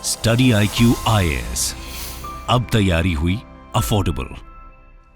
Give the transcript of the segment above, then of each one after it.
Study IQ IAS, अब तैयारी हुई अफोर्डेबल।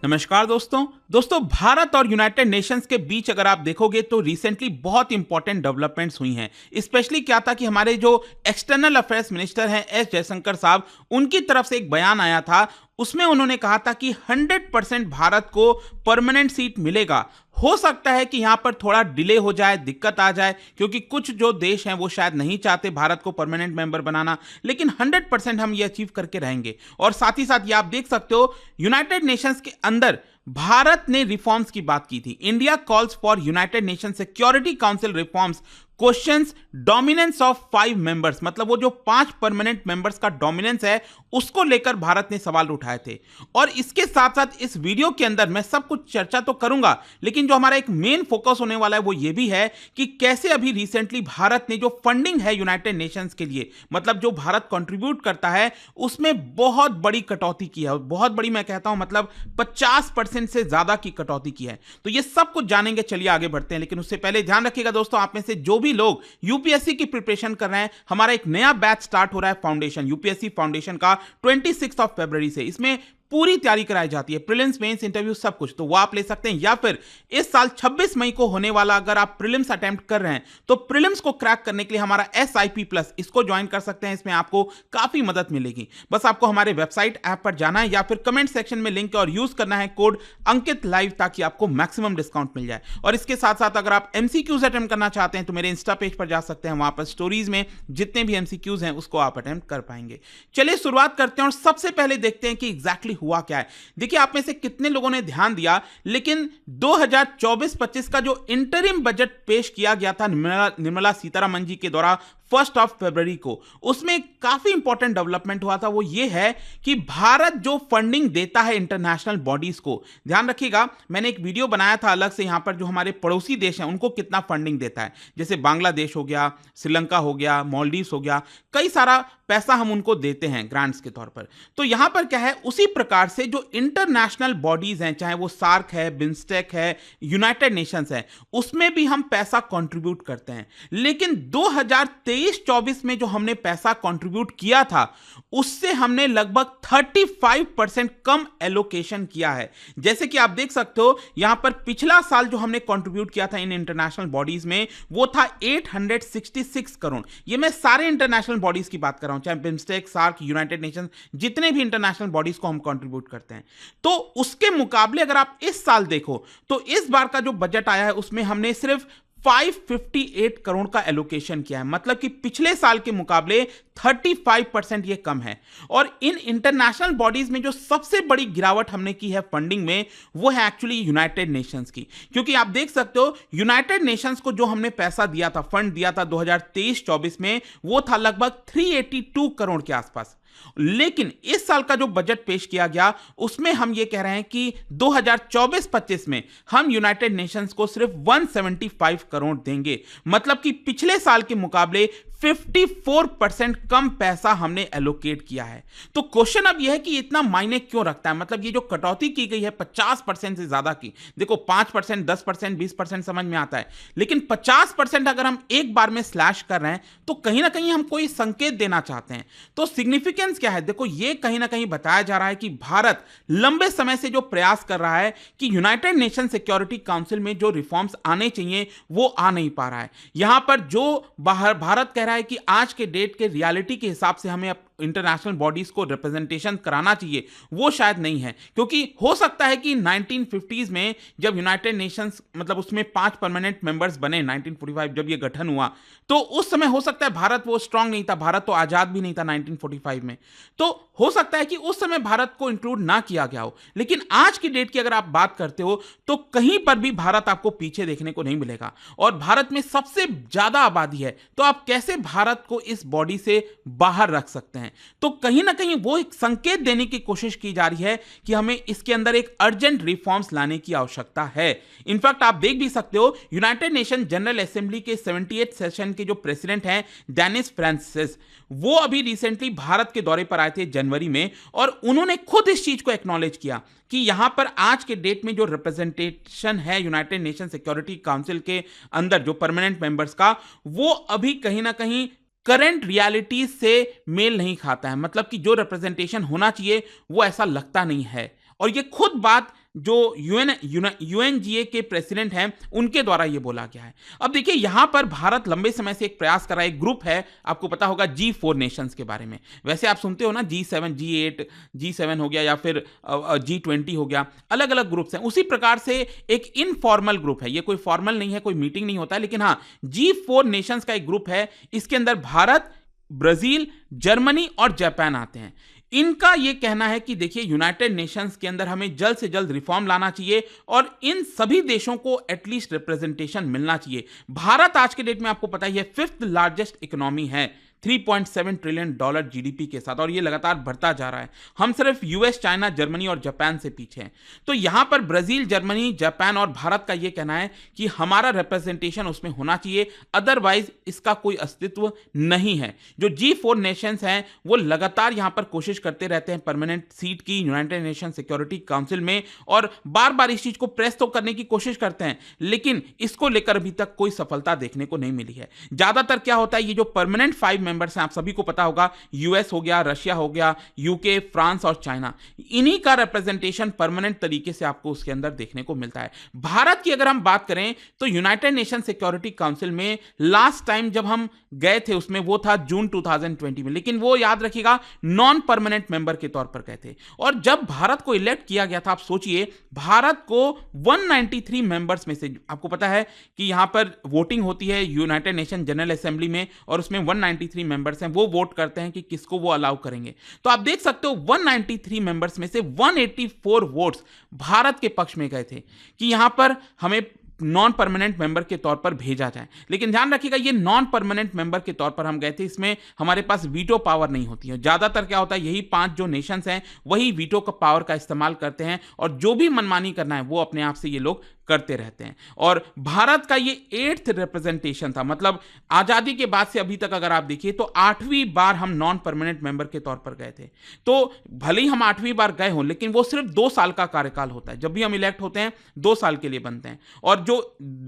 नमस्कार दोस्तों भारत और यूनाइटेड नेशंस के बीच अगर आप देखोगे तो रिसेंटली बहुत इंपॉर्टेंट डेवलपमेंट्स हुई हैं। स्पेशली क्या था कि हमारे जो एक्सटर्नल अफेयर्स मिनिस्टर हैं एस जयशंकर साहब, उनकी तरफ से एक बयान आया था। उसमें उन्होंने कहा था कि 100% भारत को परमानेंट सीट मिलेगा। हो सकता है कि यहां पर थोड़ा डिले हो जाए, दिक्कत आ जाए, क्योंकि कुछ जो देश हैं वो शायद नहीं चाहते भारत को परमानेंट मेंबर बनाना, लेकिन 100% हम ये अचीव करके रहेंगे। और साथ ही साथ ये आप देख सकते हो यूनाइटेड नेशंस के अंदर भारत ने रिफॉर्म्स की बात की थी। India calls for United Nation security council reforms questions dominance of 5 members, मतलब वो जो 5 परमानेंट मेंबर्स का डोमिनेंस है उसको लेकर भारत ने सवाल उठाए थे। और इसके साथ साथ इस वीडियो के अंदर मैं सब कुछ चर्चा तो करूंगा, लेकिन जो हमारा एक मेन फोकस होने वाला है वो ये भी है कि कैसे अभी रिसेंटली भारत ने जो फंडिंग है यूनाइटेड नेशंस के लिए, मतलब जो भारत कंट्रीब्यूट करता है उसमें बहुत बड़ी कटौती की है। बहुत बड़ी मैं कहता हूं, मतलब 50% से ज्यादा की कटौती की है। तो ये सब कुछ जानेंगे, चलिए आगे बढ़ते हैं। लेकिन उससे पहले ध्यान रखिएगा दोस्तों, आप में से जो भी लोग यूपीएससी की प्रिपरेशन कर रहे हैं, हमारा एक नया बैच स्टार्ट हो रहा है फाउंडेशन, यूपीएससी फाउंडेशन का 26 फरवरी से। इसमें पूरी तैयारी कराई जाती है, प्रीलिम्स, मेंस, इंटरव्यू सब कुछ। तो वो आप ले सकते हैं, या फिर इस साल 26 मई को होने वाला अगर आप प्रीलिम्स अटेम्प्ट कर रहे हैं तो प्रीलिम्स को क्रैक करने के लिए हमारा SIP प्लस, इसको ज्वाइन कर सकते हैं। इसमें आपको काफी मदद मिलेगी। बस आपको हमारे वेबसाइट ऐप पर जाना है या फिर कमेंट सेक्शन में लिंक और यूज करना है कोड अंकित लाइव, ताकि आपको मैक्सिमम डिस्काउंट मिल जाए। और इसके साथ साथ अगर आप MCQs अटेम्प्ट करना चाहते हैं तो मेरे इंस्टा पेज पर जा सकते हैं, वहां पर स्टोरीज में जितने भी MCQs हैं उसको आप अटेम्प्ट कर पाएंगे। चलिए शुरुआत करते हैं और सबसे पहले देखते हैं कि एग्जैक्टली हुआ क्या है। देखिए, आप में से कितने लोगों ने ध्यान दिया, लेकिन 2024-25 का जो इंटरिम बजट पेश किया गया था निर्मला सीतारमण जी के द्वारा 1 फरवरी को, उसमें काफी इंपॉर्टेंट डेवलपमेंट हुआ था। वो ये है कि भारत जो फंडिंग देता है इंटरनेशनल बॉडीज को, ध्यान रखिएगा, मैंने एक वीडियो बनाया था अलग से यहां पर, जो हमारे पड़ोसी देश हैं उनको कितना फंडिंग देता है। जैसे बांग्लादेश हो गया, श्रीलंका हो गया, मालदीव्स हो गया, कई सारा पैसा हम उनको देते हैं ग्रांट्स के तौर पर। तो यहां पर क्या है, उसी प्रकार से जो इंटरनेशनल बॉडीज हैं, चाहे वो सार्क है, बिम्स्टेक है, यूनाइटेड नेशंस है, उसमें भी हम पैसा कंट्रीब्यूट करते हैं। लेकिन 2023-24 में जो हमने पैसा कंट्रीब्यूट किया था उससे हमने लगभग 35% कम एलोकेशन किया है। जैसे कि आप देख सकते हो यहां पर पिछला साल जो हमने कंट्रीब्यूट किया था इन इंटरनेशनल बॉडीज में वो था 866 करोड़। ये मैं सारे इंटरनेशनल बॉडीज की बात कर रहा हूं, चाहे बिम्स्टेक, सार्क, यूनाइटेड नेशंस, जितने भी इंटरनेशनल बॉडीज को हम कंट्रीब्यूट करते हैं। तो उसके मुकाबले अगर आप इस साल देखो तो इस बार का जो बजट आया है उसमें हमने सिर्फ 558 करोड़ का एलोकेशन किया है, मतलब कि पिछले साल के मुकाबले 35% ये कम है। और इन इंटरनेशनल बॉडीज में जो सबसे बड़ी गिरावट हमने की है फंडिंग में, वो है एक्चुअली यूनाइटेड नेशंस की। क्योंकि आप देख सकते हो यूनाइटेड नेशंस को जो हमने पैसा दिया था, फंड दिया था 2023-24 में, वो था लगभग 382 करोड़ के आसपास। लेकिन इस साल का जो बजट पेश किया गया उसमें हम ये कह रहे हैं कि 2024-25 में हम यूनाइटेड नेशंस को सिर्फ 175 करोड़ देंगे, मतलब कि पिछले साल के मुकाबले 54% कम पैसा हमने एलोकेट किया है। तो क्वेश्चन अब यह है कि इतना मायने क्यों रखता है, मतलब ये जो कटौती की गई है 50% से ज्यादा की, देखो 5%, 10%, 20% समझ में आता है, लेकिन 50% अगर हम एक बार में स्लैश कर रहे हैं तो कहीं ना कहीं हम कोई संकेत देना चाहते हैं। तो सिग्निफिकेंस क्या है, देखो ये कहीं ना कहीं बताया जा रहा है कि भारत लंबे समय से जो प्रयास कर रहा है कि यूनाइटेड नेशन सिक्योरिटी काउंसिल में जो रिफॉर्म्स आने चाहिए वो आ नहीं पा रहा है। यहां पर जो भारत कह रहा है कि आज के डेट के रियलिटी के हिसाब से हमें इंटरनेशनल बॉडीज को रिप्रेजेंटेशन कराना चाहिए, वो शायद नहीं है। क्योंकि हो सकता है कि 1950s में जब यूनाइटेड नेशंस, मतलब उसमें 5 परमानेंट मेंबर्स बने, 1945 जब ये गठन हुआ, तो उस समय हो सकता है भारत वो स्ट्रांग नहीं था, भारत तो आजाद भी नहीं था 1945 में। तो हो सकता है कि उस समय भारत को इंक्लूड ना किया गया हो। लेकिन आज की डेट की अगर आप बात करते हो तो कहीं पर भी भारत आपको पीछे देखने को नहीं मिलेगा। और भारत में सबसे ज्यादा आबादी है, तो आप कैसे भारत को इस बॉडी से बाहर रख सकते हैं? तो कहीं ना कहीं वो एक संकेत देने की कोशिश की जा रही है कि हमें इसके अंदर एक अर्जेंट रिफॉर्म्स लाने की आवश्यकता है। इनफैक्ट आप देख भी सकते हो यूनाइटेड नेशन जनरल असेंबली के 78 सेशन के जो प्रेसिडेंट हैं डेनिस फ्रांसिस, वो अभी रिसेंटली भारत के दौरे पर आए थे जनवरी में, और उन्होंने खुद इस चीज को एक्नॉलेज किया कि यहां पर आज के डेट में जो रिप्रेजेंटेशन है यूनाइटेड नेशन सिक्योरिटी काउंसिल के अंदर जो परमानेंट मेंबर्स का, वो अभी कहीं ना कहीं करंट रियलिटीज से मेल नहीं खाता है, मतलब कि जो रिप्रेजेंटेशन होना चाहिए वो ऐसा लगता नहीं है। और ये खुद बात जो यूएनजीए के प्रेसिडेंट हैं उनके द्वारा ये बोला गया है। अब देखिए यहां पर भारत लंबे समय से एक प्रयास कर रहा है, एक ग्रुप है, आपको पता होगा G4 नेशंस के बारे में। वैसे आप सुनते हो ना G7, G8, G7 हो गया या फिर G20 हो गया, अलग अलग ग्रुप्स हैं। उसी प्रकार से एक इनफॉर्मल ग्रुप है, ये कोई फॉर्मल नहीं है, कोई मीटिंग नहीं होता है, लेकिन हाँ G4 नेशंस का एक ग्रुप है। इसके अंदर भारत, ब्राजील, जर्मनी और जापान आते हैं। इनका यह कहना है कि देखिए यूनाइटेड नेशंस के अंदर हमें जल्द से जल्द रिफॉर्म लाना चाहिए और इन सभी देशों को एटलीस्ट रिप्रेजेंटेशन मिलना चाहिए। भारत आज के डेट में आपको पता ही है 5th लार्जेस्ट इकोनॉमी है, $3.7 ट्रिलियन जीडीपी के साथ, और ये लगातार बढ़ता जा रहा है। हम सिर्फ यूएस, चाइना, जर्मनी और जापान से पीछे हैं। तो यहां पर ब्राजील, जर्मनी, जापान और भारत का यह कहना है कि हमारा रिप्रेजेंटेशन उसमें होना चाहिए, अदरवाइज इसका कोई अस्तित्व नहीं है। जो G4 नेशंस हैं वो लगातार यहां पर कोशिश करते रहते हैं परमानेंट सीट की यूनाइटेड नेशन सिक्योरिटी काउंसिल में, और बार बार इस चीज को प्रेस तो करने की कोशिश करते हैं, लेकिन इसको लेकर अभी तक कोई सफलता देखने को नहीं मिली है। ज्यादातर क्या होता है, ये जो परमानेंट 5 मेंबर्स हैं, आप सभी को पता होगा, यूएस हो गया, रशिया हो गया, यूके, फ्रांस और चाइना, इन्हीं का रिप्रेजेंटेशन परमानेंट तरीके से आपको उसके अंदर देखने को मिलता है। भारत की अगर हम बात करें तो यूनाइटेड नेशन सिक्योरिटी काउंसिल में लास्ट टाइम जब हम गए थे उसमें वो था जून 2020 में, लेकिन वो याद रखिएगा नॉन परमानेंट मेंबर के तौर पर गए थे। और जब भारत को इलेक्ट किया गया था, आप सोचिए भारत को 193 मेंबर्स में से, आपको पता है कि यहां पर वोटिंग होती है यूनाइटेड नेशन जनरल असेंबली में, और उसमें 193 मेंबर्स हैं, वो वोट करते हैं कि किसको वो अलाउ करेंगे। तो आप देख सकते हो 193 मेंबर्स में से 184 वोट्स भारत के पक्ष में गए थे कि यहां पर हमें नॉन परमानेंट मेंबर के तौर पर भेजा जाए। लेकिन ध्यान रखिएगा ये नॉन परमानेंट मेंबर के तौर पर हम गए थे, इसमें हमारे पास वीटो पावर नहीं होती है। ज्यादातर क्या होता है, यही 5 जो नेशंस हैं वही वीटो का पावर का इस्तेमाल करते हैं, और जो भी मनमानी करना है वो अपने आप से ये लोग करते रहते हैं। और भारत का ये 8th रिप्रेजेंटेशन था, मतलब आजादी के बाद से अभी तक अगर आप देखिए तो 8वीं बार हम नॉन परमानेंट मेंबर के तौर पर गए थे। तो भले ही हम 8वीं बार गए हों, लेकिन वो सिर्फ 2 साल का कार्यकाल होता है। जब भी हम इलेक्ट होते हैं 2 साल के लिए बनते हैं, और जो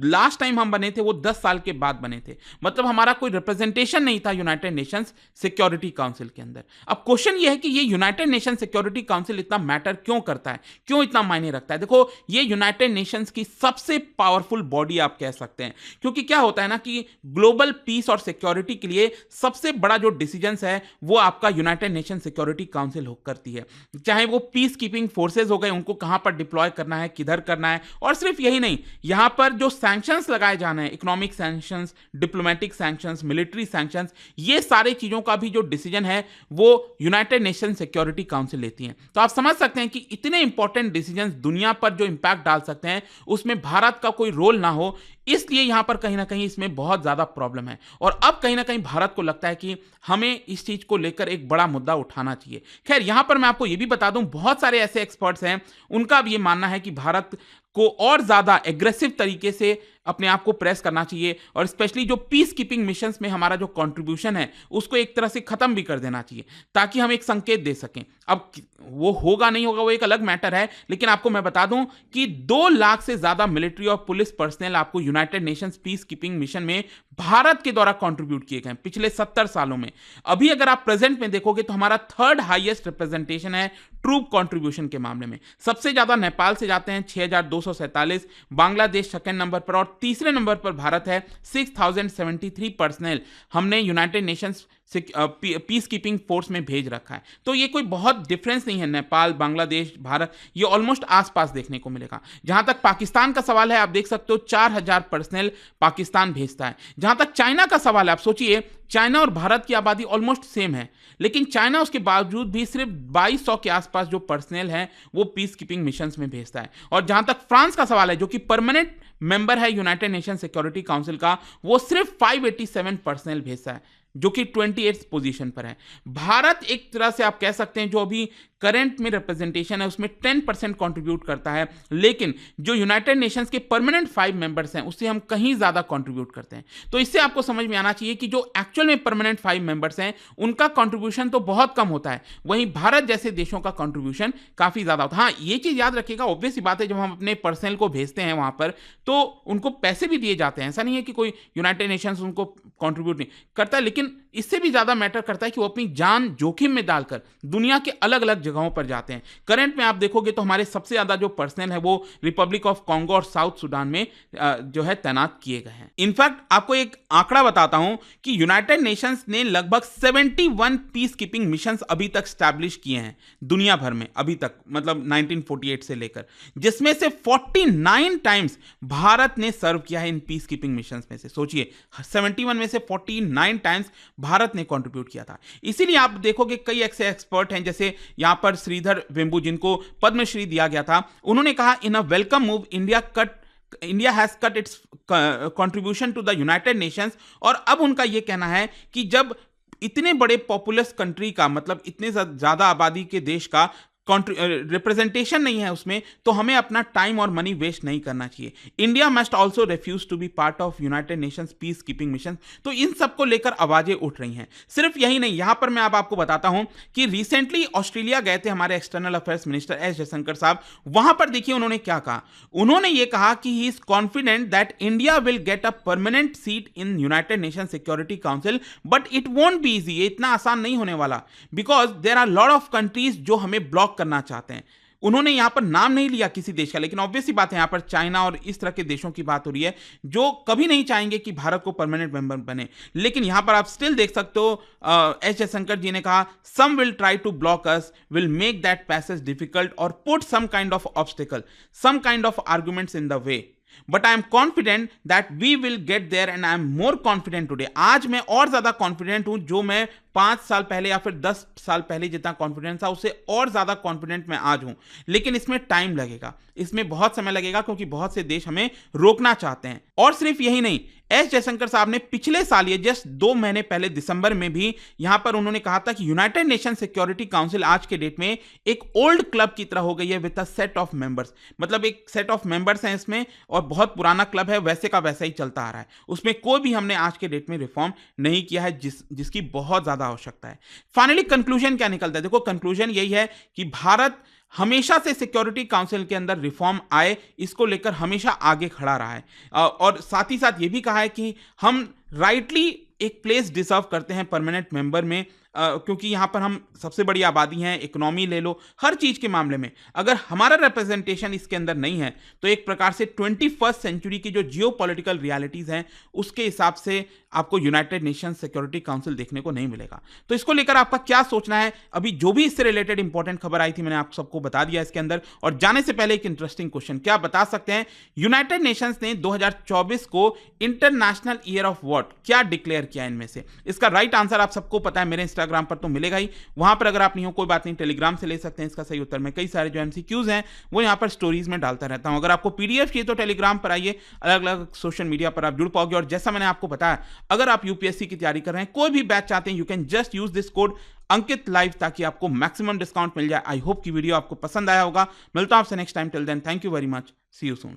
लास्ट टाइम हम बने थे वो 10 साल के बाद बने थे। मतलब हमारा कोई रिप्रेजेंटेशन नहीं था यूनाइटेड नेशंस सिक्योरिटी काउंसिल के अंदर। अब क्वेश्चन ये है कि ये यूनाइटेड नेशन सिक्योरिटी काउंसिल इतना मैटर क्यों करता है, क्यों इतना मायने रखता है। देखो ये यूनाइटेड नेशंस की सबसे पावरफुल बॉडी आप कह सकते हैं, क्योंकि क्या होता है ना कि ग्लोबल पीस और सिक्योरिटी के लिए सबसे बड़ा जो डिसीजंस है वो आपका यूनाइटेड नेशन सिक्योरिटी काउंसिल करती है। चाहे वो पीस कीपिंग फोर्सेस हो गए, उनको कहां पर डिप्लॉय करना है, किधर करना है, और सिर्फ यही नहीं, यहां पर जो सैंक्शंस लगाए जाना है, economic sanctions, diplomatic sanctions, military sanctions, ये सारे चीजों का भी जो डिसीजन है वो यूनाइटेड नेशन सिक्योरिटी काउंसिल लेती है। तो आप समझ सकते हैं कि इतने इंपॉर्टेंट डिसीजंस दुनिया पर जो इंपैक्ट डाल सकते हैं उसमें भारत का कोई रोल ना हो, इसलिए यहां पर कहीं ना कहीं इसमें बहुत ज्यादा प्रॉब्लम है। और अब कहीं ना कहीं भारत को लगता है कि हमें इस चीज को लेकर एक बड़ा मुद्दा उठाना चाहिए। खैर यहां पर मैं आपको यह भी बता दूं, बहुत सारे ऐसे एक्सपर्ट्स हैं, उनका भी यह मानना है कि भारत को और ज्यादा एग्रेसिव तरीके से अपने आप को प्रेस करना चाहिए, और स्पेशली जो पीस कीपिंग मिशंस में हमारा जो कंट्रीब्यूशन है उसको एक तरह से खत्म भी कर देना चाहिए, ताकि हम एक संकेत दे सकें। अब वो होगा नहीं होगा वो एक अलग मैटर है, लेकिन आपको मैं बता दूं कि 2 लाख से ज्यादा मिलिट्री और पुलिस पर्सनल आपको United Nations peacekeeping mission में भारत के द्वारा कंट्रीब्यूट किए गए पिछले 70 सालों में। अभी अगर आप प्रेजेंट में देखोगे तो हमारा 3rd हाईएस्ट रिप्रेजेंटेशन है ट्रूप कंट्रीब्यूशन के मामले में। सबसे ज्यादा नेपाल से जाते हैं 6247, बांग्लादेश 2nd नंबर पर, और 3रे नंबर पर भारत है 6073 पर्सनल हमने United Nations peace keeping force में भेज रखा है। तो ये कोई बहुत डिफरेंस नहीं है, नेपाल, बांग्लादेश, भारत, ये ऑलमोस्ट आसपास देखने को मिलेगा। जहां तक पाकिस्तान का सवाल है, आप देख सकते हो 4000 पर्सनल पाकिस्तान भेजता है। जहां तक चाइना का सवाल है, आप सोचिए चाइना और भारत की आबादी ऑलमोस्ट सेम है, लेकिन चाइना उसके बावजूद भी सिर्फ 2200 के आसपास जो पर्सनल है वो पीस कीपिंग मिशंस में भेजता है। और जहां तक फ्रांस का सवाल है, जो कि परमानेंट मेंबर है यूनाइटेड नेशन सिक्योरिटी काउंसिल का, वो सिर्फ 587 पर्सनल भेजता है, जो कि 28th पोजीशन पर है। भारत एक तरह से आप कह सकते हैं जो अभी करंट में रिप्रेजेंटेशन है उसमें 10% कंट्रीब्यूट करता है, लेकिन जो यूनाइटेड नेशंस के परमानेंट 5 मेंबर्स हैं उससे हम कहीं ज्यादा कंट्रीब्यूट करते हैं। तो इससे आपको समझ में आना चाहिए कि जो एक्चुअल में परमानेंट 5 मेंबर्स हैं उनका कंट्रीब्यूशन तो बहुत कम होता है, वहीं भारत जैसे देशों का कंट्रीब्यूशन काफी ज्यादा होता है। हाँ, ये चीज याद रखिएगा, ऑब्वियस सी बात है, जब हम अपने पर्सनल को भेजते हैं वहां पर तो उनको पैसे भी दिए जाते हैं, ऐसा नहीं है कि कोई यूनाइटेड नेशंस उनको कंट्रीब्यूट नहीं करता है, लेकिन इससे भी ज्यादा मैटर करता है कि वो अपनी जान जोखिम में डालकर दुनिया के अलग अलग जगहों पर जाते हैं। करंट में आप देखोगे तो हमारे सबसे ज्यादा जो पर्सनल है वो रिपब्लिक ऑफ कॉन्गो और साउथ सुडान में जो है तैनात किए गए हैं। इनफैक्ट आपको एक आंकड़ा बताता हूं कि यूनाइटेड नेशंस ने लगभग 71 पीस कीपिंग मिशंस अभी तक स्टैब्लिश किए हैं दुनिया भर में, अभी तक मतलब 1948 से लेकर, जिसमें से 49 टाइम्स भारत ने सर्व किया है इन पीस कीपिंग मिशंस में से। सोचिए 71 में से 49 टाइम्स भारत ने कंट्रीब्यूट किया था। इसीलिए आप देखोगे कई ऐसे एक्सपर्ट हैं, जैसे यहां पर श्रीधर वेम्बू जिनको पद्मश्री दिया गया था, उन्होंने कहा in a welcome move India has cut its contribution to the United Nations. और अब उनका यह कहना है कि जब इतने बड़े पॉपुलस कंट्री का, मतलब इतने ज्यादा आबादी के देश का रिप्रेजेंटेशन नहीं है उसमें, तो हमें अपना टाइम और मनी वेस्ट नहीं करना चाहिए। India must also refuse to be part of United Nations peacekeeping mission. तो इन सबको लेकर आवाजें उठ रही हैं। सिर्फ यही नहीं, यहां पर मैं अब आपको बताता हूं कि रिसेंटली ऑस्ट्रेलिया गए थे हमारे external affairs minister S Jaishankar साहब। वहां पर देखिए उन्होंने क्या कहा। उन्होंने ये कहा कि he is confident that India will get a permanent seat in United Nation security council, but it won't be easy. ये इतना आसान नहीं होने वाला, because there are lot of countries जो हमें ब्लॉक करना चाहते हैं। उन्होंने यहां पर नाम नहीं लिया किसी देश का, लेकिन ऑब्वियसली बात है यहां पर चाइना और इस तरह के देशों की बात हो रही है जो कभी नहीं चाहेंगे कि भारत को परमानेंट मेंबर बने। लेकिन यहां पर आप स्टिल देख सकते हो एस जयशंकर जी ने कहा some will try to block us, will make that passage difficult और put some kind of obstacle, some kind of arguments in the way, but I am confident that we will get there and I am more confident today. आज मैं और ज्यादा confident हूं, जो मैं 5 साल पहले या फिर 10 साल पहले जितना कॉन्फिडेंस था उससे और ज्यादा कॉन्फिडेंट मैं आज हूं। लेकिन इसमें टाइम लगेगा, इसमें बहुत समय लगेगा, क्योंकि बहुत से देश हमें रोकना चाहते हैं। और सिर्फ यही नहीं, एस जयशंकर साहब ने पिछले साल, ये जस्ट 2 महीने पहले दिसंबर में भी यहां पर उन्होंने कहा था कि यूनाइटेड नेशन सिक्योरिटी काउंसिल आज के डेट में एक ओल्ड क्लब की तरह हो गई है with a set of members. मतलब एक सेट ऑफ मेंबर्स हैं इसमें और बहुत पुराना क्लब है, वैसे का वैसा ही चलता आ रहा है। उसमें कोई भी हमने आज के डेट में रिफॉर्म नहीं किया है जिसकी बहुत ज्यादा आवश्यकता है। फाइनली कंक्लूजन क्या निकलता है? देखो कंक्लूजन यही है कि भारत हमेशा से सिक्योरिटी काउंसिल के अंदर रिफॉर्म आए, इसको लेकर हमेशा आगे खड़ा रहा है। और साथ ही साथ ये भी कहा है कि हम राइटली एक प्लेस डिजर्व करते हैं परमानेंट मेंबर में, क्योंकि यहां पर हम सबसे बड़ी आबादी हैं, इकोनॉमी ले लो, हर चीज के मामले में अगर हमारा रिप्रेजेंटेशन इसके अंदर नहीं है तो एक प्रकार से 21st सेंचुरी की जो जियोपॉलिटिकल रियलिटीज हैं उसके हिसाब से आपको यूनाइटेड नेशन सिक्योरिटी काउंसिल देखने को नहीं मिलेगा। तो इसको लेकर आपका क्या सोचना है? अभी जो भी इससे रिलेटेड इंपॉर्टेंट खबर आई थी मैंने आप सबको बता दिया इसके अंदर। और जाने से पहले एक इंटरेस्टिंग क्वेश्चन, क्या बता सकते हैं यूनाइटेड नेशंस ने 2024 को इंटरनेशनल ईयर ऑफ व्हाट क्या डिक्लेयर किया इनमें से? इसका राइट आंसर आप सबको पता है, मेरे इंस्टाग्राम पर तो मिलेगा ही, वहां पर अगर आप नहीं हो कोई बात नहीं, टेलीग्राम से ले सकते हैं इसका सही उत्तर। मैं कई सारे जो एमसीक्यूज हैं वो यहां पर स्टोरीज में डालता रहता हूं। अगर आपको पीडीएफ चाहिए तो टेलीग्राम पर आइए, अलग अलग सोशल मीडिया पर आप जुड़ पाओगे। और जैसा मैंने आपको बताया, अगर आप यूपीएससी की तैयारी कर रहे हैं, कोई भी बैच चाहते हैं, you can just use this code Ankit live, ताकि आपको मैक्सिमम डिस्काउंट मिल जाए। आई होप की वीडियो आपको पसंद आया होगा। मिलता हूं आपसे next time, till then thank you very much, see you soon.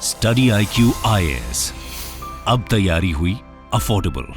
Study IQ IAS, अब तैयारी हुई अफोर्डेबल।